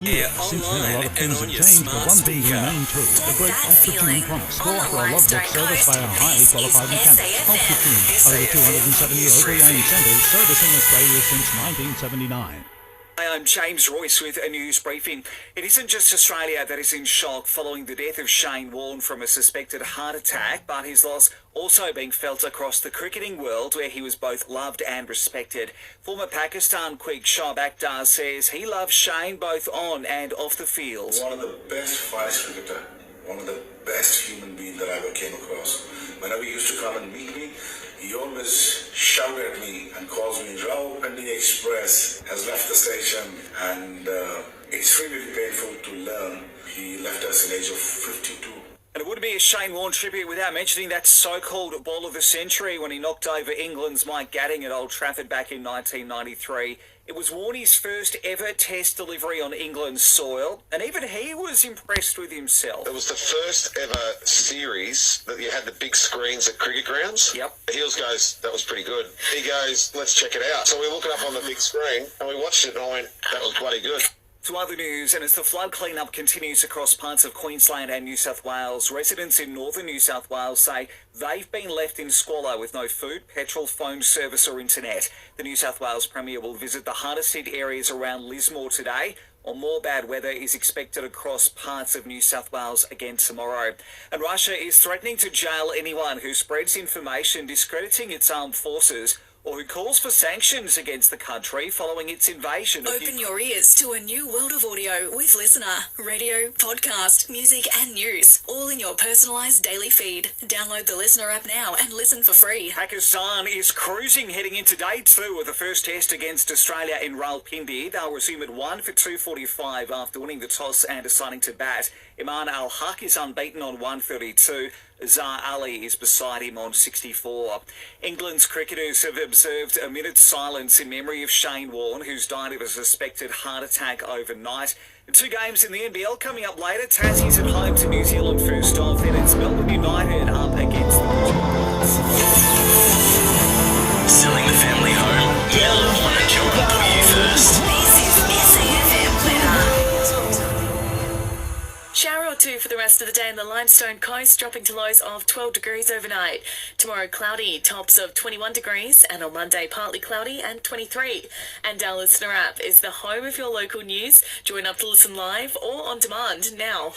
Yeah, Since then, a online lot of things and on have your changed, but smart one thing speaker. remained true. The great that off-the-tune feeling? promise. On Go the for a logbook Limestone service by coast, our highly this qualified is mechanics. SAFM. Off-the-tune, over 270 OPA incentives, servicing Australia since 1979. Hi, I'm James Royce with a news briefing. It isn't just Australia that is in shock following the death of Shane Warne from a suspected heart attack, but his loss also being felt across the cricketing world where he was both loved and respected. Former Pakistan quick Shoaib Akhtar says he loves Shane both on and off the field. One of the best vice cricketer, one of the best human beings that I ever came across. Whenever he used to come and meet me, he always shouted at me and calls me, Rao Pending Express has left the station, and it's really painful to learn. He left us in the age of 52. And it wouldn't be a Shane Warne tribute without mentioning that so-called ball of the century when he knocked over England's Mike Gatting at Old Trafford back in 1993. It was Warnie's first ever test delivery on England's soil, and even he was impressed with himself. It was the first ever series that you had the big screens at cricket grounds. Yep. Heels goes, that was pretty good. He goes, let's check it out. So we look it up on the big screen and we watched it and I went, that was bloody good. To other news, and as the flood cleanup continues across parts of Queensland and New South Wales, residents in northern New South Wales say they've been left in squalor with no food, petrol, phone service or internet. The New South Wales Premier will visit the hardest hit areas around Lismore today, or more bad weather is expected across parts of New South Wales again tomorrow. And Russia is threatening to jail anyone who spreads information discrediting its armed forces or who calls for sanctions against the country following its invasion of Open your ears to a new world of audio with Listener. Radio, podcast, music and news. All in your personalised daily feed. Download the Listener app now and listen for free. Pakistan is cruising heading into day 2 of the first test against Australia in Rawalpindi. They'll resume at 1 for 2:45 after winning the toss and deciding to bat. Iman Al-Haq is unbeaten on 132. Zahar Ali is beside him on 64. England's cricketers have observed a minute's silence in memory of Shane Warne, who's died of a suspected heart attack overnight. And 2 games in the NBL coming up later. Tassie's at home to New Zealand first off, then it's Melbourne United up against the Bulldogs. Selling the family home. We'll want to job and put you first. This is SAFM Weather. Shower or two for the rest of the day in the Limestone coast, dropping to lows of 12 degrees overnight. Tomorrow cloudy, tops of 21 degrees, and on Monday partly cloudy and 23. And our Listener app is the home of your local news. Join up to listen live or on demand now.